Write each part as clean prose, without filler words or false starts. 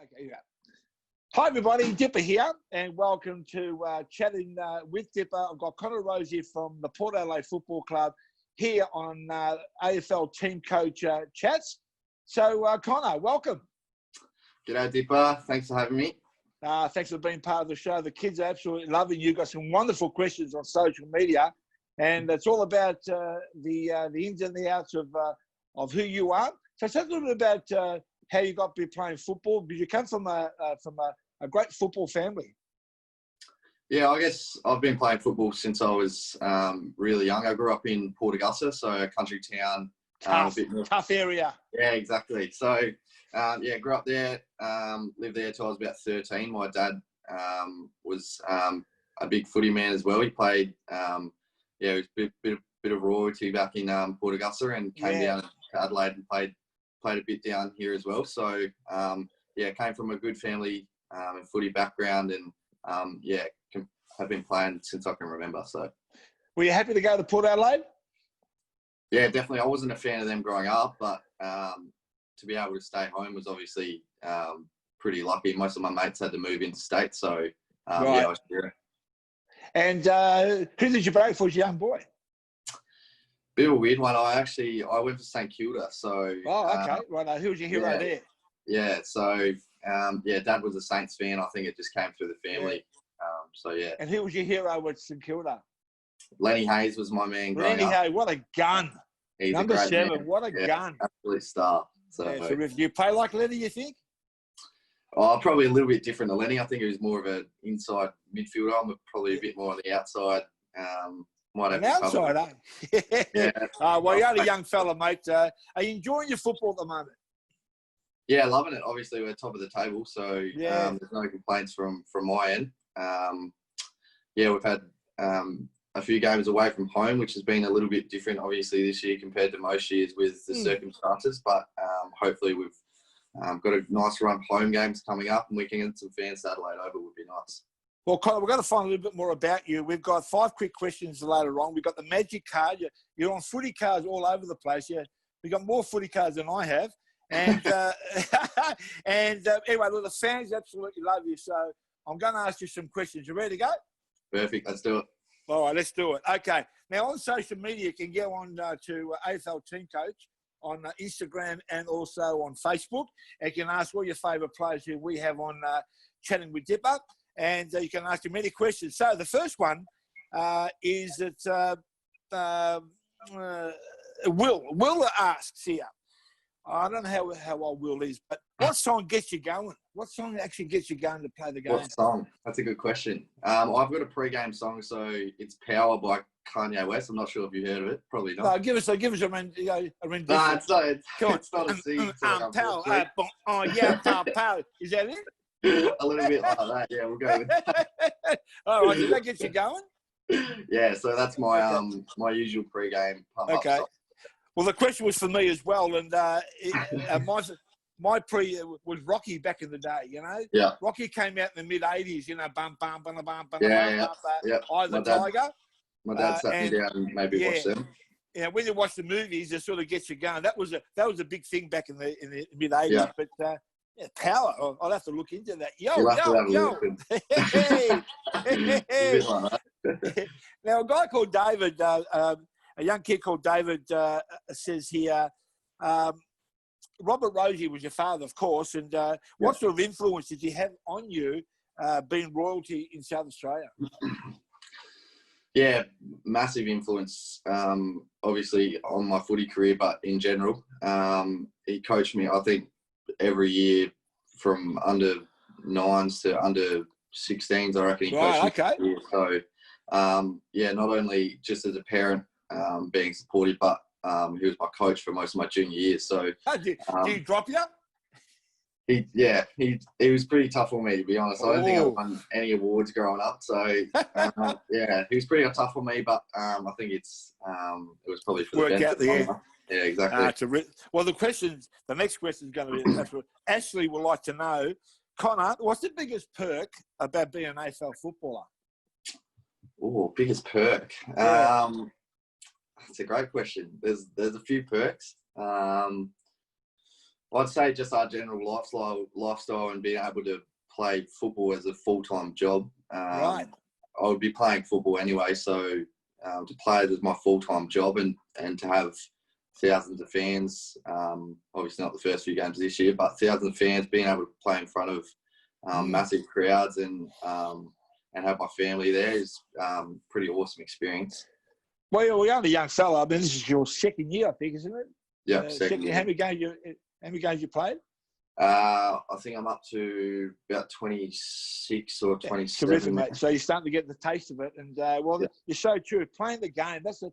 Okay, yeah. Hi, everybody. Dipper here, and welcome to Chatting with Dipper. I've got Connor Rose here from the Port Adelaide Football Club here on AFL Team Coach Chats. So, Connor, welcome. G'day, Dipper. Thanks for having me. Thanks for being part of the show. The kids are absolutely loving you. Got some wonderful questions on social media, and it's all about the ins and the outs of who you are. So, tell us a little bit about how you got to be playing football, because you come from a great football family. Yeah, I guess I've been playing football since I was really young. I grew up in Port Augusta, so a country town. Tough area. Yeah, exactly. So, grew up there, lived there till I was about 13. My dad was a big footy man as well. He played, it was a bit of royalty back in Port Augusta, and came down to Adelaide and played a bit down here as well. So, came from a good family and footy background, and have been playing since I can remember. So, were you happy to go to Port Adelaide? Yeah, definitely. I wasn't a fan of them growing up, but to be able to stay home was obviously pretty lucky. Most of my mates had to move into state, so I was here. And who did you break for as a young boy? Bit of a weird one. I went for St Kilda. So. Oh, okay. Right. Who was your hero there? Yeah. So, Dad was a Saints fan. I think it just came through the family. And who was your hero at St Kilda? Lenny Hayes was my man. Lenny Hayes, what a gun! He's Number 7, man. what a gun! Absolute star. So, do you play like Lenny, you think? Oh, probably a little bit different to Lenny. I think he was more of an inside midfielder. I'm probably a bit more on the outside. An outsider? Yeah. Well, you're a young fella, mate. Are you enjoying your football at the moment? Yeah, loving it. Obviously, we're top of the table, so there's no complaints from my end. We've had a few games away from home, which has been a little bit different, obviously, this year compared to most years with the circumstances. But hopefully we've got a nice run of home games coming up, and we can get some fans to Adelaide over would be nice. Well, Connor, we're going to find a little bit more about you. We've got 5 quick questions later on. We've got the magic card. You're on footy cards all over the place. We've got more footy cards than I have. And anyway, look, the fans absolutely love you. So I'm going to ask you some questions. You ready to go? Perfect. Let's do it. All right, let's do it. Okay. Now, on social media, you can go on to AFL Team Coach on Instagram and also on Facebook. And you can ask all your favourite players who we have on Chatting with Dipper. And you can ask him many questions. So the first one is that Will asks here. I don't know how old Will is, but what song gets you going? What song actually gets you going to play the game? What song? That's a good question. I've got a pre-game song, so it's "Power" by Kanye West. I'm not sure if you heard of it. Probably not. No, give us a rendition. No, it's not a sing. Power. Power. Is that it? A little bit like that. Yeah, we'll go with that. All right, does that get you going? Yeah, so that's my my usual pre-game pump up song. Well, the question was for me as well, and my pre was Rocky back in the day, you know? Yeah. Rocky came out in the mid-'80s, you know, bum, bum, bum, bum, bum, yeah. Eye of the Tiger. My dad sat me down and maybe watched them. Yeah, when you watch the movies, it sort of gets you going. That was a big thing back in the mid-'80s, but Power, I'll have to look into that. Yo. Hey. Now, a guy called David, a young kid called David says here, Robert Rosie was your father, of course, and what sort of influence did he have on you being royalty in South Australia? Yeah, massive influence, obviously, on my footy career, but in general. He coached me, I think, every year from under 9s to under 16s, I reckon he coached me. So, not only just as a parent being supportive, but he was my coach for most of my junior years. So, did he drop you? He was pretty tough on me, to be honest. I don't think I won any awards growing up. So, he was pretty tough on me, but I think it was probably for the benefit out the end. Yeah, exactly. Well, the next question is going to be, Ashley would like to know, Connor, what's the biggest perk about being an AFL footballer? Oh, biggest perk. Yeah. That's a great question. There's a few perks. I'd say just our general lifestyle and being able to play football as a full-time job. Right. I would be playing football anyway, so to play it as my full-time job and to have thousands of fans, obviously not the first few games this year, but thousands of fans, being able to play in front of massive crowds and have my family there is pretty awesome experience. Well, you're only a young fella. I mean, this is your second year, I think, isn't it? Yeah, second year. How many games you played? I think I'm up to about 26 or 27. Terrific, mate. So you're starting to get the taste of it, and you're so true. Playing the game, that's the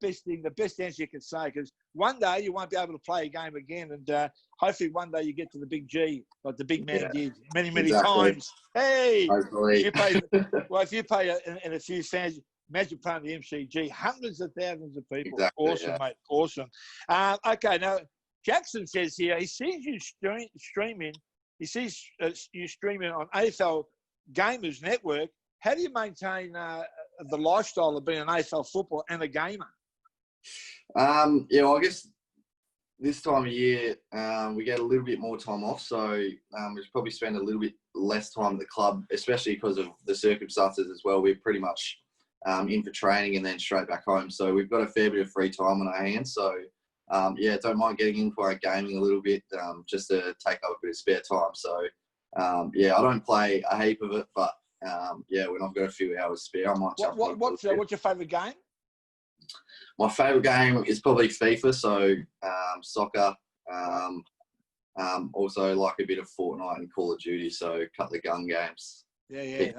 best thing, the best answer you can say. Because one day you won't be able to play a game again, and hopefully one day you get to the big G, like the big man did many times. Hey, if you play and a few fans. Imagine playing the MCG, hundreds of thousands of people. Exactly, awesome, mate. Awesome. Okay, now Jackson says here he sees you streaming. He sees you streaming on AFL Gamers Network. How do you maintain the lifestyle of being an AFL football and a gamer? Well, I guess this time of year we get a little bit more time off, so we probably spend a little bit less time at the club, especially because of the circumstances as well. We're pretty much in for training and then straight back home. So we've got a fair bit of free time on our hands. So, don't mind getting into our gaming a little bit just to take up a bit of spare time. So, I don't play a heap of it, but, when I've got a few hours spare, I might jump on. What's your favourite game? My favourite game is probably FIFA, so soccer. Also like a bit of Fortnite and Call of Duty, so a couple of gun games. Yeah.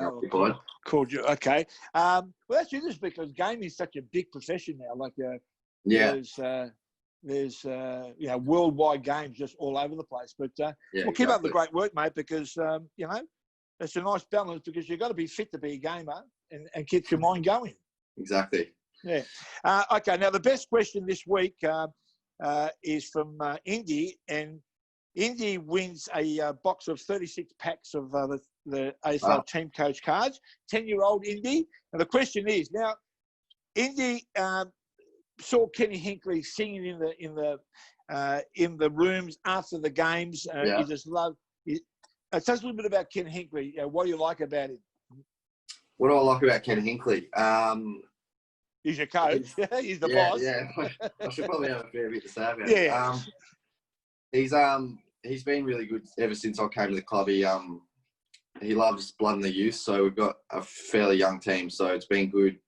Cool. Okay. Well, that's interesting because gaming is such a big profession now. Like, there's worldwide games just all over the place. But keep up the great work, mate, because it's a nice balance because you've got to be fit to be a gamer and keep your mind going. Exactly. Yeah. Okay. Now the best question this week is from Indy, and Indy wins a box of 36 packs of the AFL team coach cards. 10-year-old Indy. And the question is now, Indy saw Kenny Hinkley singing in the rooms after the games. He just loved. Tell us a little bit about Ken Hinkley. What do you like about him? What do I like about Ken Hinkley? He's your coach. He's the boss. Yeah, I should probably have a fair bit to say about him. He's been really good ever since I came to the club. He loves blood in the youth, so we've got a fairly young team. So it's been good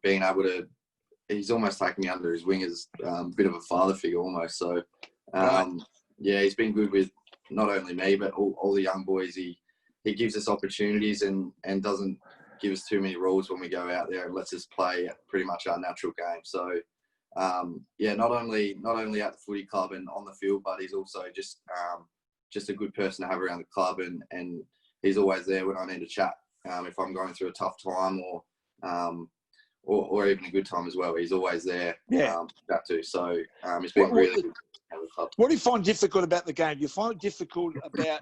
being able to. He's almost taken me under his wing as a bit of a father figure almost. So he's been good with not only me but all the young boys. He gives us opportunities and doesn't give us too many rules when we go out there and lets us play pretty much our natural game. So not only at the footy club and on the field, but he's also just a good person to have around the club, and he's always there when I need to chat. If I'm going through a tough time or even a good time as well, he's always there. That too. So it's been really good to have the club. What do you find difficult about the game? Do you find it difficult about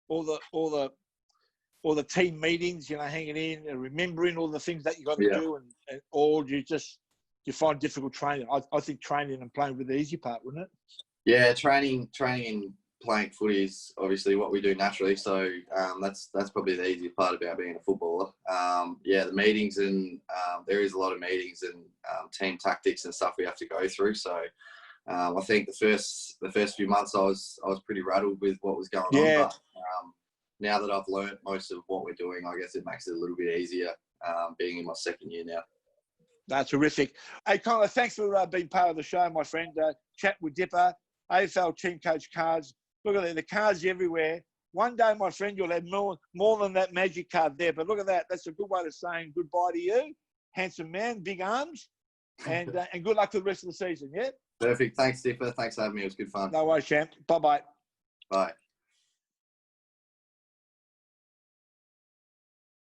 all the team meetings, hanging in and remembering all the things that you got to do, or do you find difficult training? I think training and playing with the easy part, wouldn't it? Yeah, training and playing footy is obviously what we do naturally. So that's probably the easy part about being a footballer. The meetings and there is a lot of meetings and team tactics and stuff we have to go through. So I think the first few months I was pretty rattled with what was going on. But now that I've learnt most of what we're doing, I guess it makes it a little bit easier being in my second year now. That's terrific. Hey, Connor, thanks for being part of the show, my friend. Chat with Dipper, AFL team coach cards. Look at that, the cards everywhere. One day, my friend, you'll have more than that magic card there. But look at that. That's a good way of saying goodbye to you. Handsome man, big arms. And good luck for the rest of the season, yeah? Perfect. Thanks, Dipper. Thanks for having me. It was good fun. No worries, champ. Bye-bye. Bye.